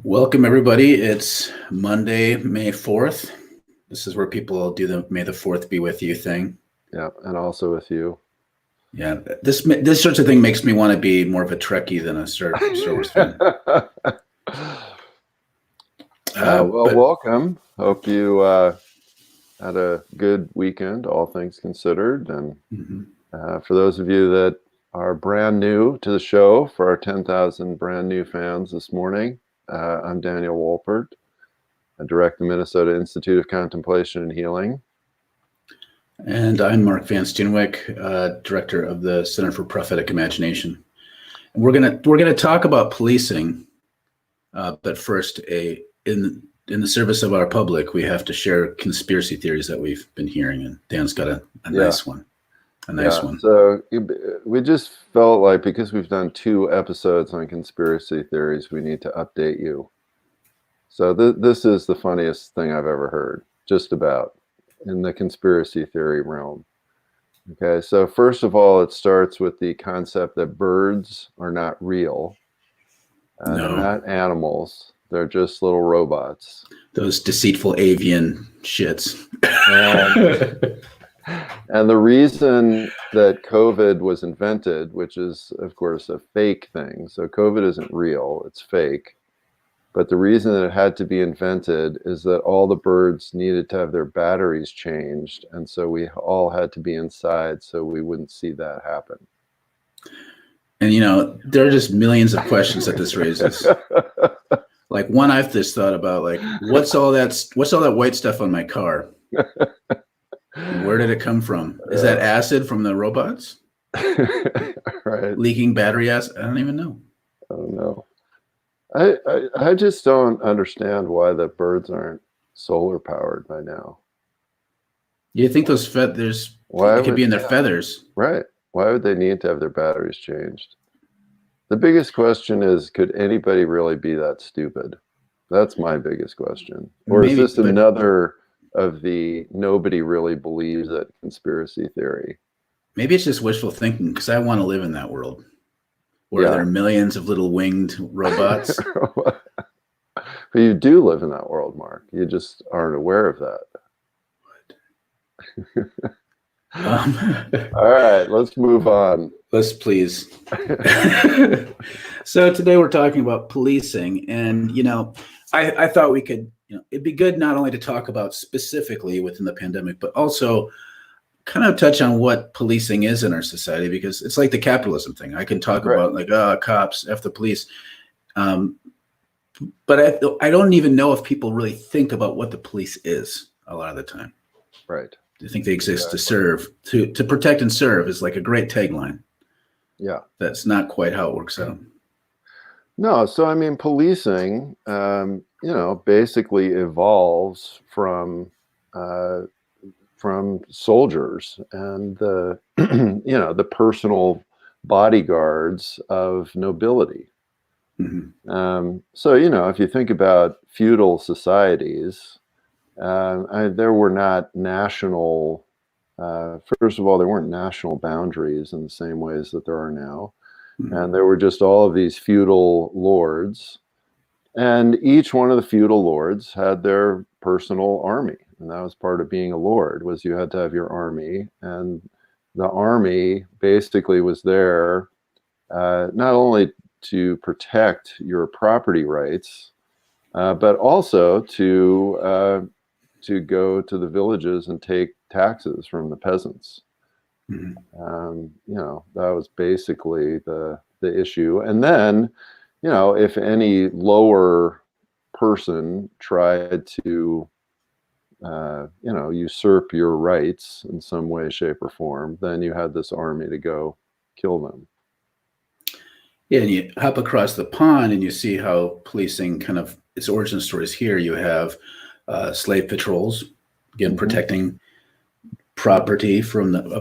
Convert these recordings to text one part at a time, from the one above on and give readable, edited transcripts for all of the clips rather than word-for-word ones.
Welcome, everybody. It's Monday, May 4th. This is where people do the May the 4th be with you thing. Yeah, and also with you. Yeah, this sorts of thing makes me want to be more of a Trekkie than a Star Wars fan. Welcome. Hope you had a good weekend, all things considered. And for those of you that are brand new to the show, for our 10,000 brand new fans this morning, I'm Daniel Wolpert. I direct the Minnesota Institute of Contemplation and Healing. And I'm Mark Van Steenwyk, director of the Center for Prophetic Imagination. And we're gonna talk about policing, but first, in the service of our public, we have to share conspiracy theories that we've been hearing, and Dan's got a nice one. A nice one. So we just felt like, because we've done 2 episodes on conspiracy theories, we need to update you. So this is the funniest thing I've ever heard, just about, in the conspiracy theory realm. Okay, so first of all, it starts with the concept that birds are not real. No. They're not animals. They're just little robots. Those deceitful avian shits. And the reason that COVID was invented, which is, of course, a fake thing. So COVID isn't real, it's fake. But the reason that it had to be invented is that all the birds needed to have their batteries changed. And so we all had to be inside so we wouldn't see that happen. And, there are just millions of questions that this raises. Like, one I've just thought about, like, what's all that white stuff on my car? Where did it come from? Is that acid from the robots? Right. Leaking battery acid? I don't even know. I don't know. I just don't understand why the birds aren't solar powered by now. You think those feathers, it could be in their feathers. Right. Why would they need to have their batteries changed? The biggest question is, could anybody really be that stupid? That's my biggest question. Or is this another of the nobody really believes that conspiracy theory? Maybe it's just wishful thinking, because I want to live in that world where there are millions of little winged robots. But you do live in that world, Mark. You just aren't aware of that. All right, let's move on. Let's please. So today we're talking about policing, and I thought we could, it'd be good not only to talk about specifically within the pandemic, but also kind of touch on what policing is in our society, because it's like the capitalism thing. I can talk about cops, F the police. But I don't even know if people really think about what the police is a lot of the time. Right. I think they exist to serve, to protect and serve is like a great tagline. Yeah. That's not quite how it works out. No, so I mean, policing, basically evolves from soldiers and the, the personal bodyguards of nobility. Mm-hmm. So, if you think about feudal societies, there were not national, first of all, there weren't national boundaries in the same ways that there are now. Mm-hmm. And there were just all of these feudal lords. And each one of the feudal lords had their personal army. And that was part of being a lord, was you had to have your army. And the army basically was there not only to protect your property rights, but also to go to the villages and take taxes from the peasants. Mm-hmm. That was basically the issue. And then, if any lower person tried to, usurp your rights in some way, shape, or form, then you had this army to go kill them. Yeah, and you hop across the pond and you see how policing kind of its origin stories here. You have slave patrols, again, protecting property of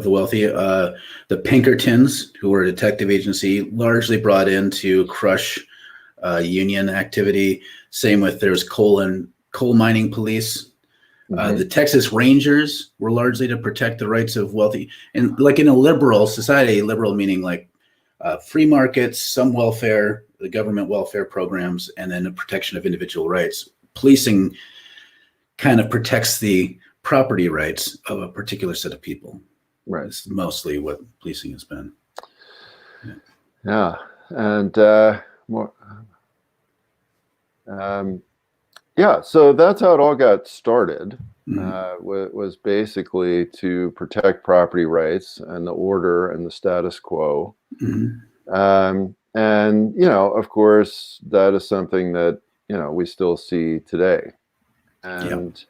the wealthy. The Pinkertons, who were a detective agency, largely brought in to crush union activity. Same with there's coal mining police. The Texas Rangers were largely to protect the rights of wealthy, and like in a liberal society, liberal meaning like free markets, some welfare, the government welfare programs, and then the protection of individual rights. Policing kind of protects the property rights of a particular set of people. Right. It's mostly what policing has been. Yeah. And more. Yeah, so that's how it all got started. Was basically to protect property rights and the order and the status quo. And of course, that is something that we still see today. And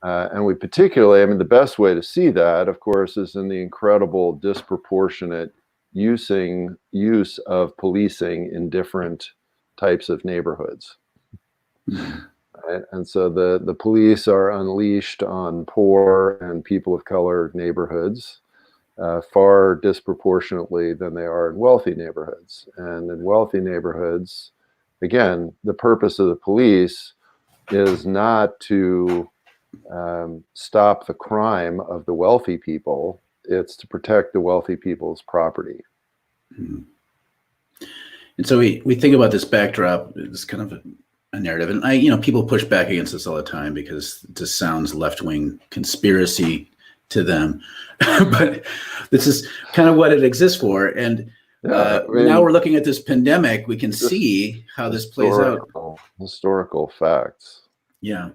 and we particularly, I mean, the best way to see that, of course, is in the incredible disproportionate use of policing in different types of neighborhoods. Right? And so the police are unleashed on poor and people of color neighborhoods far disproportionately than they are in wealthy neighborhoods. And in wealthy neighborhoods, again, the purpose of the police is not to stop the crime of the wealthy people. It's to protect the wealthy people's property. And so we think about this backdrop, this kind of a narrative, and people push back against this all the time because it just sounds left-wing conspiracy to them. But this is kind of what it exists for. And now we're looking at this pandemic. We can see how this plays out. Historical facts. Yeah.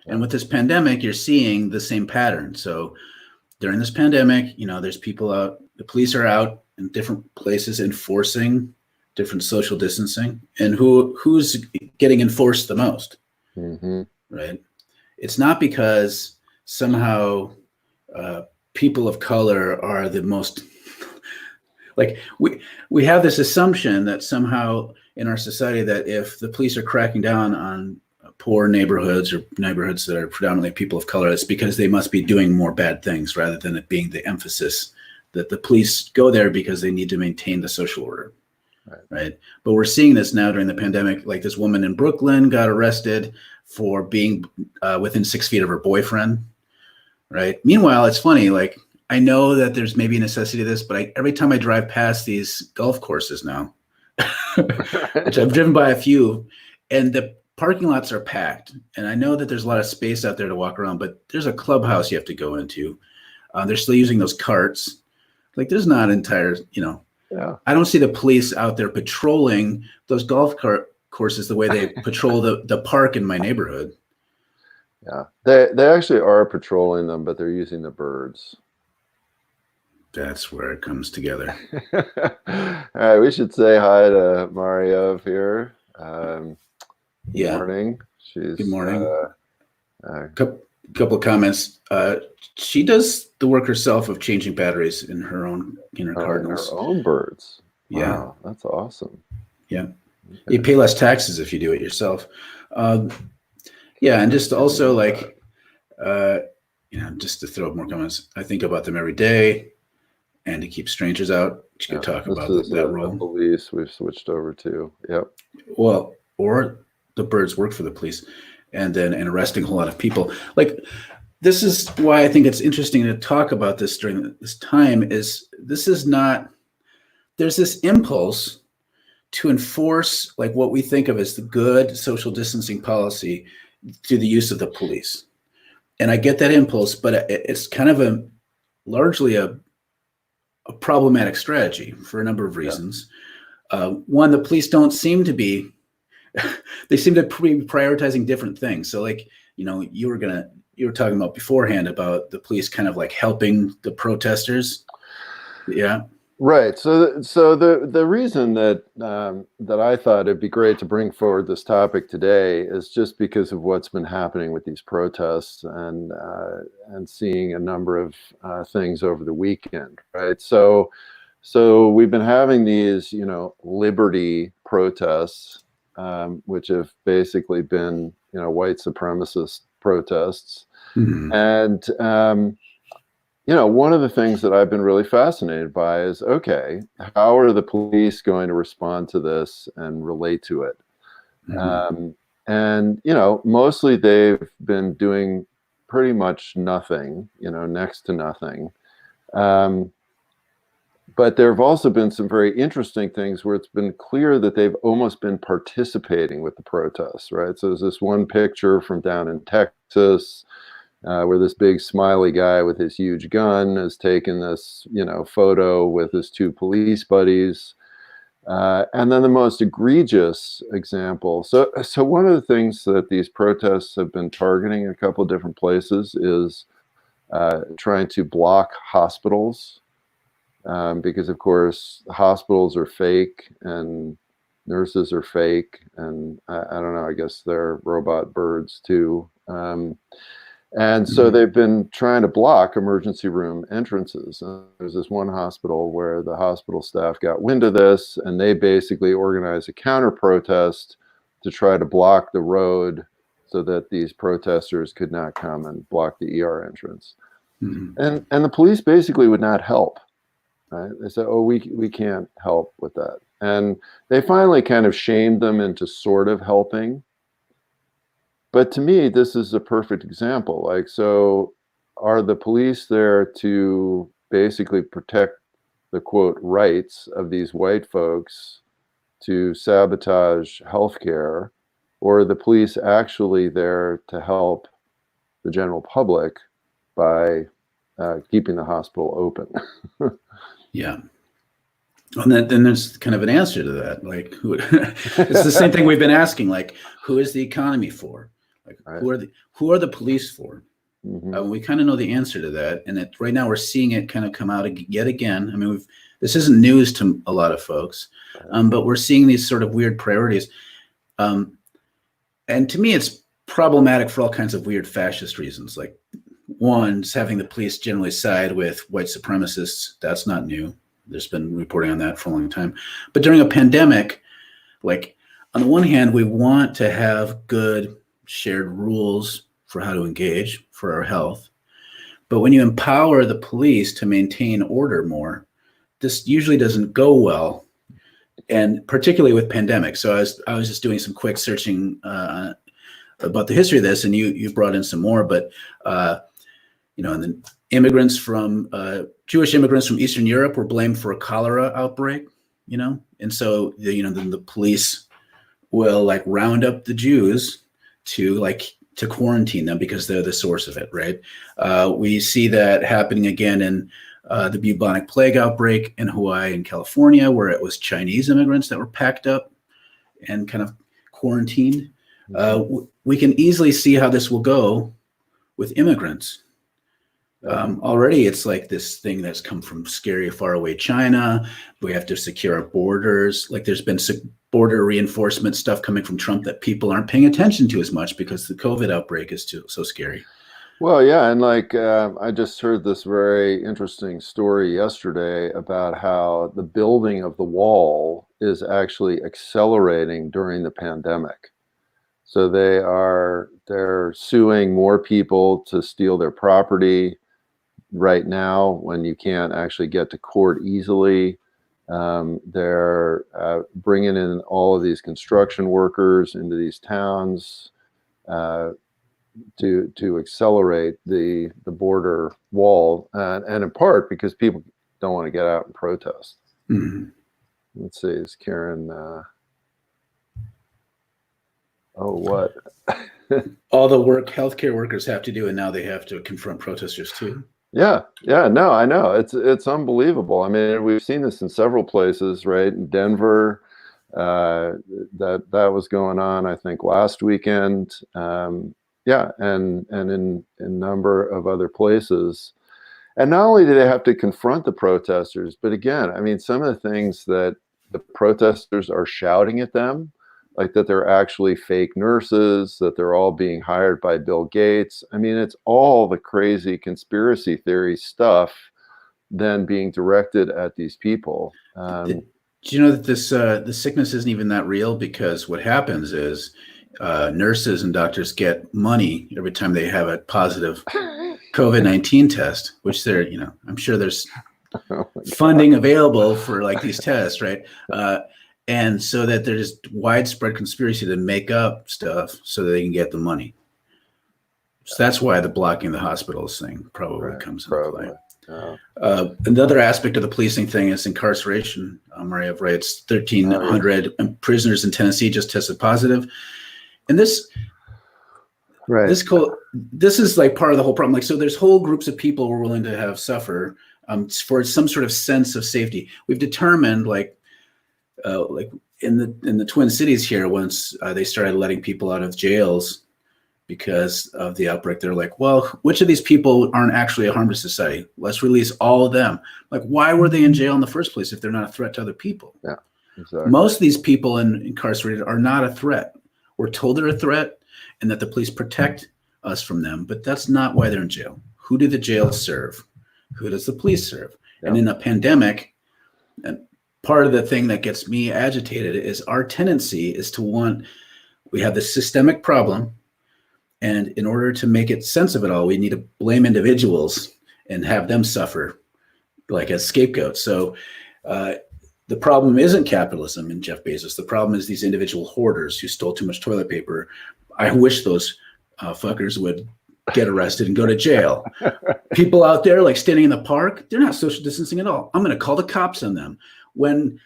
And with this pandemic, you're seeing the same pattern. So during this pandemic, there's people out, the police are out in different places enforcing different social distancing. And who's getting enforced the most? Right? It's not because somehow people of color are the most, like we have this assumption that somehow in our society that if the police are cracking down on poor neighborhoods or neighborhoods that are predominantly people of color, it's because they must be doing more bad things rather than it being the emphasis that the police go there because they need to maintain the social order. Right. But we're seeing this now during the pandemic, like this woman in Brooklyn got arrested for being within 6 feet of her boyfriend. Right. Meanwhile, it's funny, like I know that there's maybe a necessity to this, but every time I drive past these golf courses now, which I've driven by a few, and the parking lots are packed. And I know that there's a lot of space out there to walk around, but there's a clubhouse you have to go into. They're still using those carts. Like there's not entire, I don't see the police out there patrolling those golf courses the way they patrol the park in my neighborhood. Yeah, they actually are patrolling them, but they're using the birds. That's where it comes together. All right, we should say hi to Mario here. Good morning. Good morning. Couple of comments. She does the work herself of changing batteries in her Cardinals. Her own birds. Yeah, wow, that's awesome. Yeah, okay. You pay less taxes if you do it yourself. Yeah, and just also like, just to throw up more comments, I think about them every day, and to keep strangers out. She could talk about that role. The police we've switched over to. Yep. Well, or the birds work for the police, and arresting a whole lot of people. Like, this is why I think it's interesting to talk about this during this time. There's this impulse to enforce like what we think of as the good social distancing policy through the use of the police. And I get that impulse, but it's kind of largely a problematic strategy for a number of reasons. Yeah. One, the police don't seem to be, they seem to be prioritizing different things. So like, you were talking about beforehand about the police kind of like helping the protesters. Yeah. Right. So the reason that I thought it'd be great to bring forward this topic today is just because of what's been happening with these protests and seeing a number of things over the weekend. Right. So we've been having these, liberty protests, which have basically been, white supremacist protests. Mm-hmm. And one of the things that I've been really fascinated by is, okay, how are the police going to respond to this and relate to it? Mm-hmm. And mostly they've been doing pretty much nothing, next to nothing. But there have also been some very interesting things where it's been clear that they've almost been participating with the protests, right? So there's this one picture from down in Texas where this big smiley guy with his huge gun has taken this, photo with his two police buddies. And then the most egregious example. So one of the things that these protests have been targeting in a couple of different places is trying to block hospitals. Because of course hospitals are fake and nurses are fake, and I don't know, I guess they're robot birds too. And so they've been trying to block emergency room entrances. There's this one hospital where the hospital staff got wind of this, and they basically organized a counter protest to try to block the road so that these protesters could not come and block the ER entrance. And the police basically would not help. Right? They said, "Oh, we can't help with that," and they finally kind of shamed them into sort of helping. But to me, this is a perfect example. Like, so are the police there to basically protect the quote rights of these white folks to sabotage healthcare, or are the police actually there to help the general public by keeping the hospital open? Yeah. And then there's kind of an answer to that. Like, who? It's the same thing we've been asking. Like, who is the economy for? Like, right. Who are the police for? We kind of know the answer to that, and right now we're seeing it kind of come out yet again. I mean, this isn't news to a lot of folks, but we're seeing these sort of weird priorities. And to me, it's problematic for all kinds of weird fascist reasons. Like, one, having the police generally side with white supremacists. That's not new. There's been reporting on that for a long time. But during a pandemic, like, on the one hand, we want to have good shared rules for how to engage for our health. But when you empower the police to maintain order more, this usually doesn't go well, and particularly with pandemics. So I was just doing some quick searching about the history of this, and you brought in some more, but and then immigrants from Jewish immigrants from Eastern Europe were blamed for a cholera outbreak, and so then the police will like round up the Jews to quarantine them because they're the source of it, right? We see that happening again in the bubonic plague outbreak in Hawaii and California, where it was Chinese immigrants that were packed up and kind of quarantined. We can easily see how this will go with immigrants. Already it's like this thing that's come from scary faraway China. We have to secure our borders. Like, there's been border reinforcement stuff coming from Trump that people aren't paying attention to as much because the COVID outbreak is so scary. Well, yeah, and I just heard this very interesting story yesterday about how the building of the wall is actually accelerating during the pandemic. So they're suing more people to steal their property right now when you can't actually get to court easily. They're bringing in all of these construction workers into these towns to accelerate the border wall, and in part because people don't want to get out and protest. Let's see, is Karen? What? All the healthcare workers have to do, and now they have to confront protesters too. Yeah, no, I know. It's unbelievable. I mean, we've seen this in several places, right? In Denver, that was going on, I think, last weekend. Yeah, and in a number of other places. And not only do they have to confront the protesters, but again, I mean, some of the things that the protesters are shouting at them, like that they're actually fake nurses, that they're all being hired by Bill Gates. I mean, it's all the crazy conspiracy theory stuff then being directed at these people. Do you know that the sickness isn't even that real? Because what happens is nurses and doctors get money every time they have a positive COVID-19 test, which I'm sure there's funding available for like these tests, right? And so that there's widespread conspiracy to make up stuff so that they can get the money. So that's why the blocking the hospitals thing probably comes into play. Another aspect of the policing thing is incarceration. Maria writes 1,300 prisoners in Tennessee just tested positive. And this is like part of the whole problem. Like, so there's whole groups of people we're willing to have suffer for some sort of sense of safety. We've determined, like in the Twin Cities here, once they started letting people out of jails because of the outbreak, they're like, well, which of these people aren't actually a harm to society? Let's release all of them. Like, why were they in jail in the first place if they're not a threat to other people? Yeah, exactly. Most of these people incarcerated are not a threat. We're told they're a threat and that the police protect us from them, but that's not why they're in jail. Who do the jails serve? Who does the police serve? Yeah. And in a pandemic, and part of the thing that gets me agitated is our tendency is to we have this systemic problem. And in order to make sense of it all, we need to blame individuals and have them suffer like as scapegoats. So the problem isn't capitalism and Jeff Bezos. The problem is these individual hoarders who stole too much toilet paper. I wish those fuckers would get arrested and go to jail. People out there like standing in the park, they're not social distancing at all. I'm going to call the cops on them. When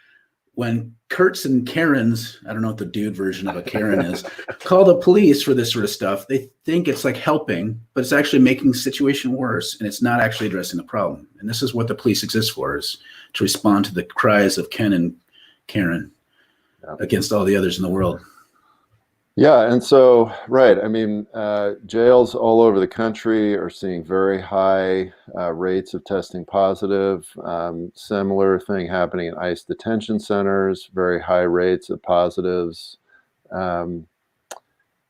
Kurtz and Karens, I don't know what the dude version of a Karen is, call the police for this sort of stuff, they think it's like helping, but it's actually making the situation worse, and it's not actually addressing the problem. And this is what the police exist for, is to respond to the cries of Ken and Karen against all the others in the world. Yeah, and so, right, I mean, jails all over the country are seeing very high rates of testing positive. Similar thing happening in ICE detention centers, very high rates of positives. And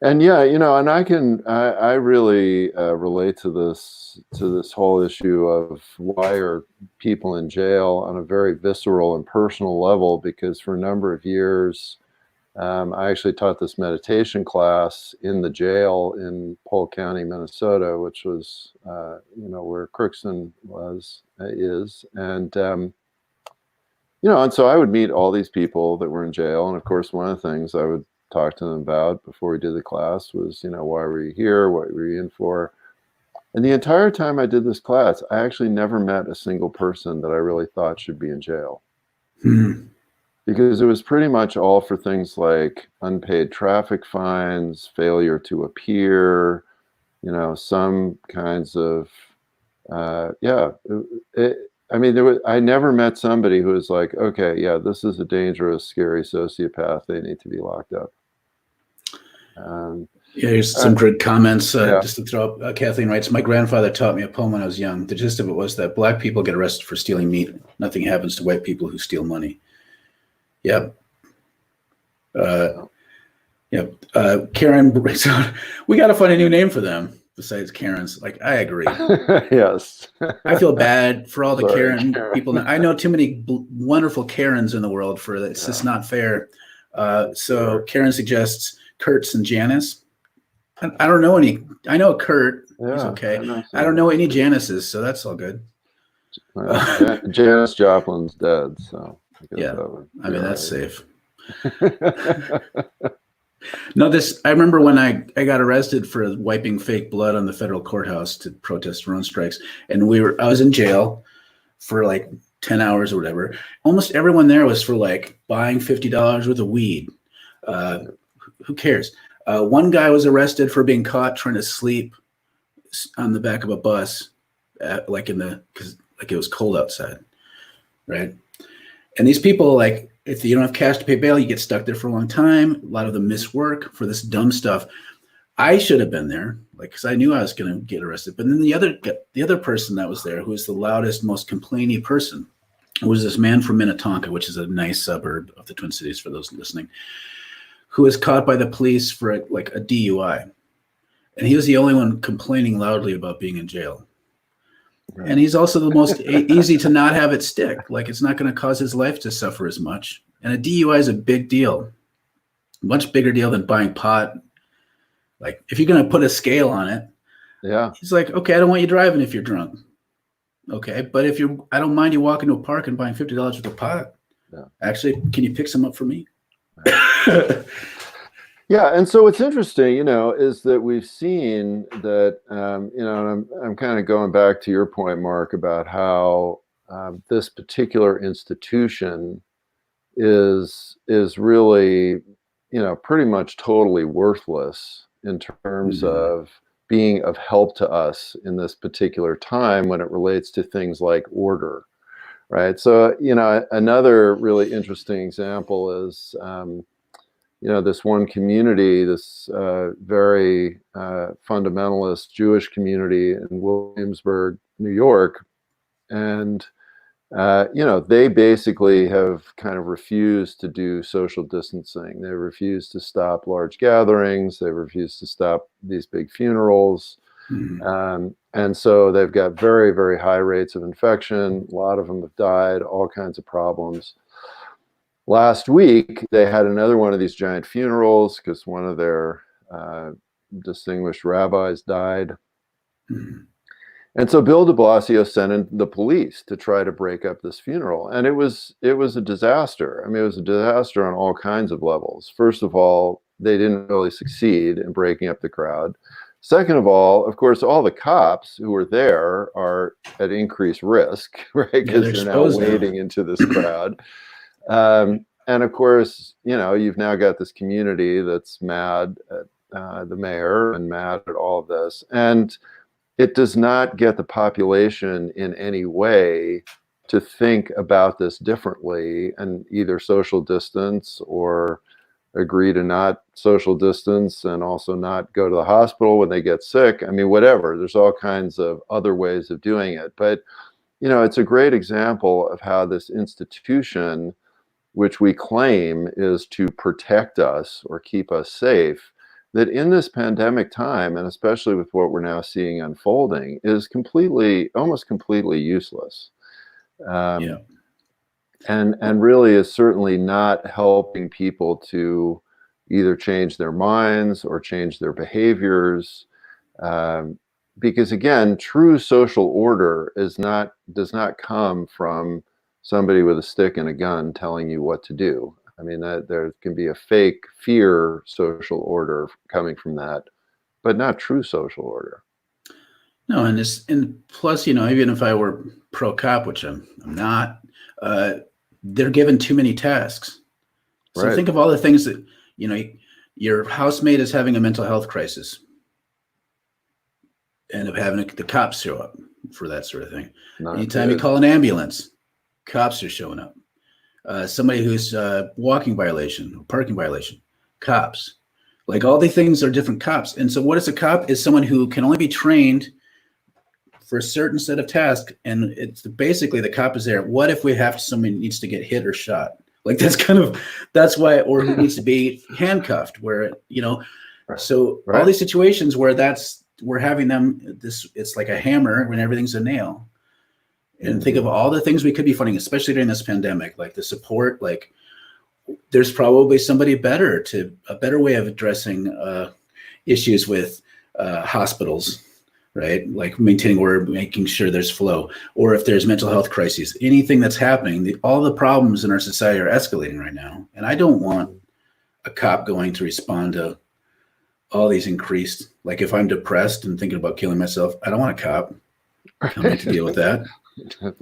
yeah, and I really relate to this whole issue of why are people in jail on a very visceral and personal level, because for a number of years, I actually taught this meditation class in the jail in Polk County, Minnesota, which was, where Crookston is. And, and so I would meet all these people that were in jail. And of course, one of the things I would talk to them about before we did the class was, why were you here? What were you in for? And the entire time I did this class, I actually never met a single person that I really thought should be in jail. Mm-hmm. Because it was pretty much all for things like unpaid traffic fines, failure to appear, some kinds of, I never met somebody who was like, okay, yeah, this is a dangerous, scary sociopath. They need to be locked up. Here's some good comments. Just to throw up, Kathleen writes, my grandfather taught me a poem when I was young. The gist of it was that black people get arrested for stealing meat. Nothing happens to white people who steal money. Yep. Karen breaks out. We got to find a new name for them besides Karen's. Like, I agree. Yes. I feel bad for all the Karen people. I know too many wonderful Karens in the world for that. It's just not fair. So Karen suggests Kurtz and Janice. I don't know any. I know Kurt. Yeah, he's okay. I don't know any Janices, so that's all good. Janis Joplin's dead, so. Yeah, I mean, that's safe. No, I remember when I got arrested for wiping fake blood on the federal courthouse to protest drone strikes. And I was in jail for like 10 hours or whatever. Almost everyone there was for like buying $50 worth of weed. Who cares? One guy was arrested for being caught trying to sleep on the back of a bus, because it was cold outside, right? And these people, like, if you don't have cash to pay bail, you get stuck there for a long time. A lot of them miss work for this dumb stuff. I should have been there, because I knew I was going to get arrested. But then the other person that was there, who was the loudest, most complainy person, was this man from Minnetonka, which is a nice suburb of the Twin Cities for those listening, who was caught by the police for a DUI. And he was the only one complaining loudly about being in jail. Right. And he's also the most easy to not have it stick. Like, it's not going to cause his life to suffer as much. And a DUI is a big deal, much bigger deal than buying pot. Like, if you're going to put a scale on it, he's like, okay, I don't want you driving if you're drunk. Okay, but I don't mind you walking to a park and buying $50 worth of pot. Yeah. Actually, can you pick some up for me? Yeah, and so what's interesting, is that we've seen that, and I'm kind of going back to your point, Mark, about how this particular institution is really, pretty much totally worthless in terms Mhm. of being of help to us in this particular time when it relates to things like order, right? So, another really interesting example is, this one community, this very fundamentalist Jewish community in Williamsburg, New York, and they basically have kind of refused to do social distancing. They refuse to stop large gatherings. They refuse to stop these big funerals. Mhm. And so they've got very, very high rates of infection. A lot of them have died, all kinds of problems. Last week, they had another one of these giant funerals because one of their uh, distinguished rabbis died. Mhm. And so Bill de Blasio sent in the police to try to break up this funeral. And it was a disaster. I mean, it was a disaster on all kinds of levels. First of all, they didn't really succeed in breaking up the crowd. Second of all the cops who were there are at increased risk, right? Yeah, they're Because they're now exposed now. wading into this crowd. And of course, you've now got this community that's mad at the mayor and mad at all of this. And it does not get the population in any way to think about this differently and either social distance or agree to not social distance and also not go to the hospital when they get sick. I mean, whatever. There's all kinds of other ways of doing it. But, it's a great example of how this institution, which we claim is to protect us or keep us safe, that in this pandemic time, and especially with what we're now seeing unfolding, is almost completely useless. Yeah. Um, and really is certainly not helping people to either change their minds or change their behaviors. Um, because again, true social order does not come from somebody with a stick and a gun telling you what to do. I mean, that there can be a fake fear social order coming from that, but not true social order. No, and plus, even if I were pro cop, which I'm not, uh, they're given too many tasks. So Right. think of all the things that, you know, your housemate is having a mental health crisis, end up having the cops show up for that sort of thing. Not Anytime you good. call an ambulance, cops are showing up. Somebody who's walking violation, parking violation, cops. Like all the things are different cops. And so what is a cop? Is someone who can only be trained for a certain set of tasks, and it's basically the cop is there. What if we have somebody needs to get hit or shot? Like that's why, or who needs to be handcuffed? Right. So all Right. these situations where we're having them. It's like a hammer when everything's a nail. And think Mhm. of all the things we could be funding, especially during this pandemic, like the support. Like there's probably a better way of addressing issues with hospitals, right? Like maintaining order, making sure there's flow, or if there's mental health crises, anything that's happening, all the problems in our society are escalating right now. And I don't want a cop going to respond to all these increased, like if I'm depressed and thinking about killing myself, I don't want a cop coming to deal with that.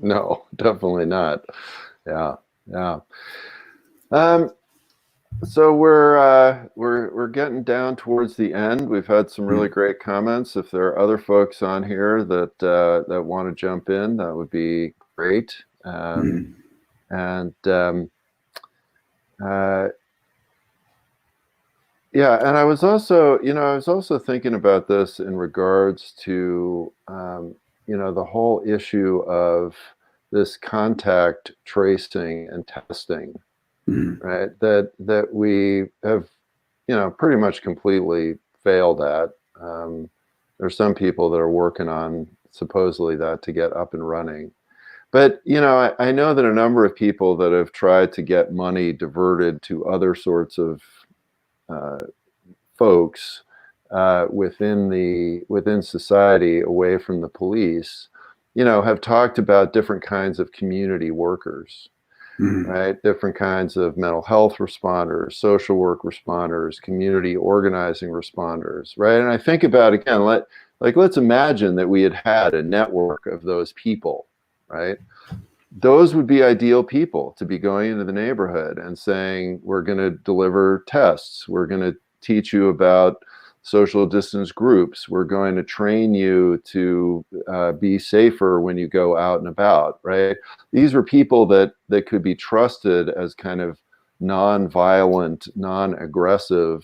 No, definitely not. Yeah. Yeah. Um, So we're getting down towards the end. We've had some really Mm. great comments. If there are other folks on here that want to jump in, that would be great. Mm. And uh, yeah, and I was also thinking about this in regards to the whole issue of this contact tracing and testing, Mm. right? That we have, pretty much completely failed at. There's some people that are working on supposedly that to get up and running. But, I know that a number of people that have tried to get money diverted to other sorts of uh, folks within society away from the police, have talked about different kinds of community workers. right? Different kinds of mental health responders, social work responders, community organizing responders, right? And I think about, again, let's imagine that we had a network of those people, right? Those would be ideal people to be going into the neighborhood and saying, we're going to deliver tests. We're going to teach you about social distance groups. We're going to train you to be safer when you go out and about, right? These were people that could be trusted as kind of non-violent, non-aggressive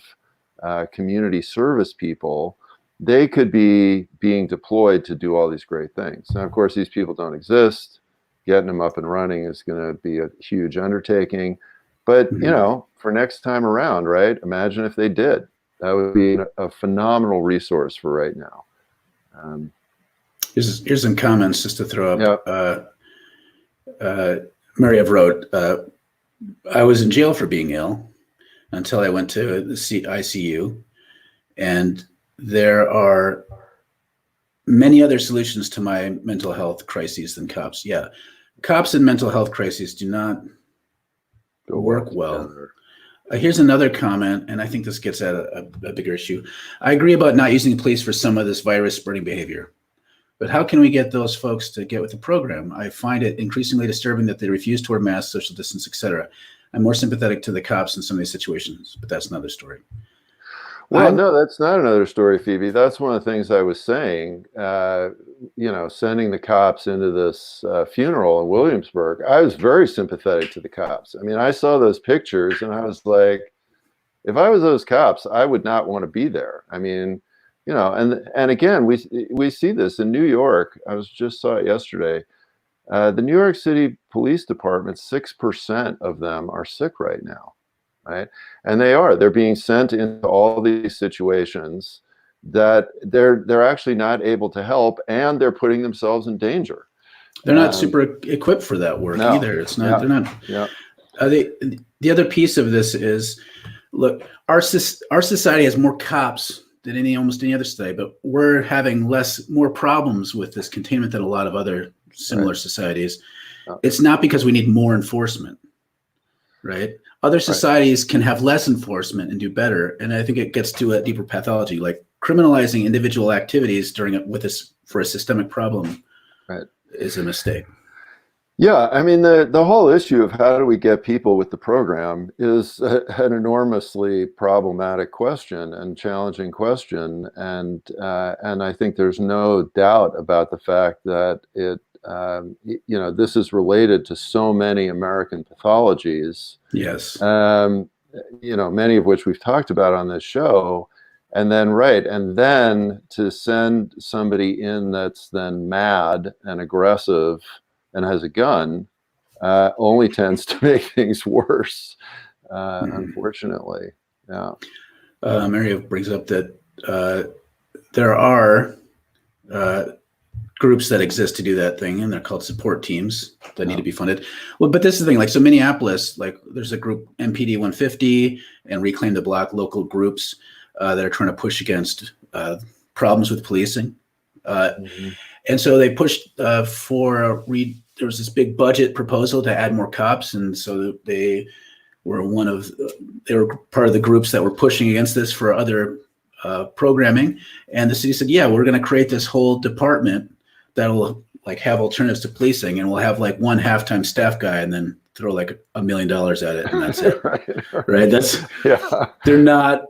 community service people. They could be being deployed to do all these great things. Now, of course, these people don't exist. Getting them up and running is going to be a huge undertaking. But, you know, for next time around, right? Imagine if they did. That would be a phenomenal resource for right now. Here's some comments just to throw up. Mary Eve wrote, I was in jail for being ill until I went to the ICU. And there are many other solutions to my mental health crises than cops. Yeah. Cops and mental health crises do not work well. Here's another comment, and I think this gets at a bigger issue. I agree about not using the police for some of this virus spreading behavior, but how can we get those folks to get with the program? I find it increasingly disturbing that they refuse to wear masks, social distance, etc. I'm more sympathetic to the cops in some of these situations, but that's another story. Well, no, that's not another story, Phoebe. That's one of the things I was saying. You know, sending the cops into this funeral in Williamsburg, I was very sympathetic to the cops. I mean, I saw those pictures and I was like, if I was those cops, I would not want to be there. I mean, you know, and again, we see this in New York. I just saw it yesterday. The New York City Police Department, 6% of them are sick right now. Right. And they're being sent into all these situations that they're actually not able to help, and they're putting themselves in danger. They're not super equipped for that work either. It's not, they're not. Yeah. The other piece of this is, look, our society has more cops than almost any other society, but we're having more problems with this containment than a lot of other similar societies. It's not because we need more enforcement, right? Other societies can have less enforcement and do better. And I think it gets to a deeper pathology, like criminalizing individual activities for a systemic problem is a mistake. Yeah, I mean, the whole issue of how do we get people with the program is an enormously problematic question and challenging question. And I think there's no doubt about the fact that you know, this is related to so many American pathologies. Yes. You know, many of which we've talked about on this show. And then to send somebody in that's then mad and aggressive and has a gun only tends to make things worse, unfortunately. Yeah. Mary brings up that there are groups that exist to do that thing, and they're called support teams that need to be funded. Well, but this is the thing, like, so Minneapolis, like, there's a group, MPD 150 and Reclaim the Block, local groups that are trying to push against problems with policing. And so they pushed there was this big budget proposal to add more cops. And so they were part of the groups that were pushing against this for other programming. And the city said, yeah, we're going to create this whole department that will like have alternatives to policing, and we'll have like one half-time staff guy and then throw like $1 million at it, and that's it. Right. That's, they're not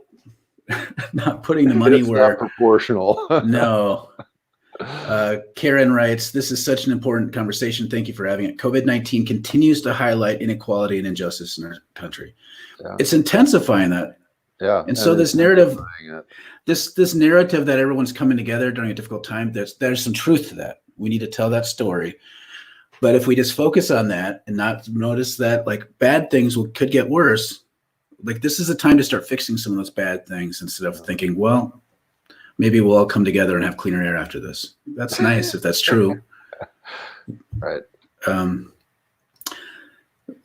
putting the money it's where not proportional. No. Karen writes, this is such an important conversation. Thank you for having it. COVID-19 continues to highlight inequality and injustice in our country. It's intensifying that. And so this narrative, this narrative that everyone's coming together during a difficult time, there's some truth to that. We need to tell that story. But if we just focus on that and not notice that like bad things could get worse, like this is a time to start fixing some of those bad things instead of thinking, well, maybe we'll all come together and have cleaner air after this. That's nice if that's true. Right.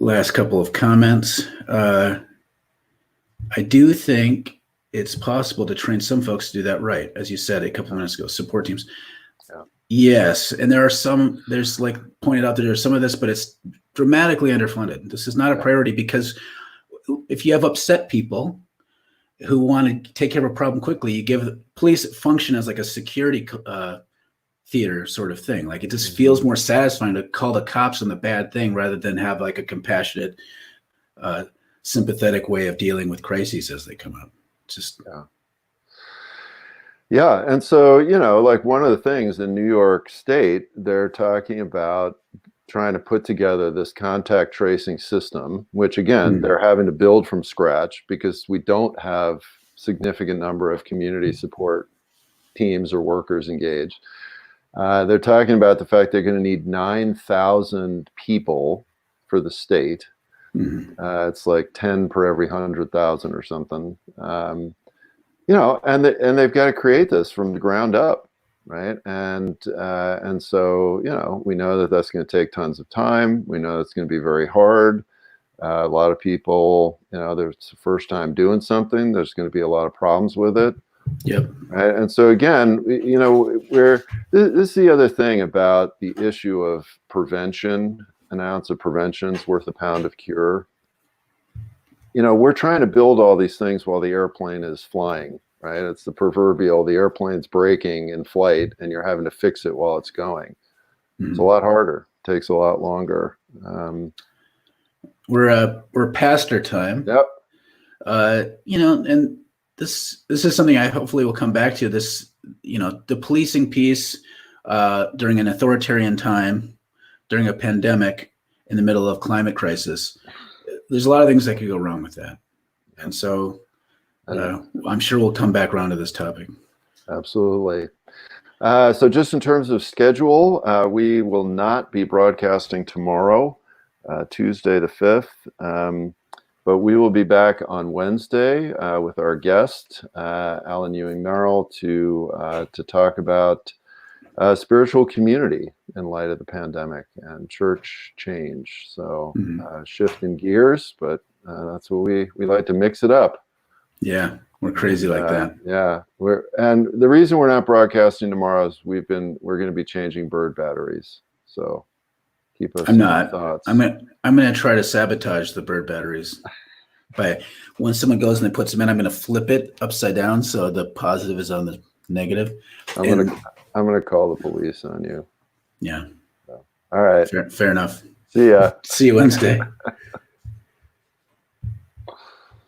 Last couple of comments. I do think it's possible to train some folks to do that right. As you said a couple of minutes ago, support teams. Yes. And there's like pointed out that there's some of this, but it's dramatically underfunded. This is not a priority because if you have upset people who want to take care of a problem quickly, you give police function as like a security theater sort of thing. Like it just feels more satisfying to call the cops on the bad thing rather than have like a compassionate, sympathetic way of dealing with crises as they come up. Just yeah. And so, like one of the things in New York State, they're talking about trying to put together this contact tracing system, which again, they're having to build from scratch because we don't have significant number of community support teams or workers engaged. They're talking about the fact they're going to need 9,000 people for the state. It's like 10 per every 100,000 or something. And they've got to create this from the ground up. Right. And so, we know that that's going to take tons of time. We know it's going to be very hard. A lot of people, there's the first time doing something. There's going to be a lot of problems with it. Yep. Right? And so again, this is the other thing about the issue of prevention. An ounce of prevention is worth a pound of cure. We're trying to build all these things while the airplane is flying. Right? It's the proverbial, the airplane's breaking in flight and you're having to fix it while it's going. It's a lot harder. It takes a lot longer. We're past our time. Yep. And this is something I hopefully will come back to. This, the policing piece during an authoritarian time, during a pandemic, in the middle of climate crisis. There's a lot of things that could go wrong with that. And so I'm sure we'll come back around to this topic. Absolutely. So just in terms of schedule, we will not be broadcasting tomorrow, Tuesday the 5th, but we will be back on Wednesday with our guest, Alan Ewing Merrill, to talk about spiritual community in light of the pandemic and church change. So shifting gears, but that's what we like to mix it up. Yeah, we're crazy like that. Yeah, and the reason we're not broadcasting tomorrow is we're going to be changing bird batteries. So keep us. I'm not. Thoughts. I'm gonna try to sabotage the bird batteries. But when someone goes and they puts them in, I'm gonna flip it upside down so the positive is on the negative. I'm gonna call the police on you. Yeah. So, all right. Fair enough. See ya. See you Wednesday.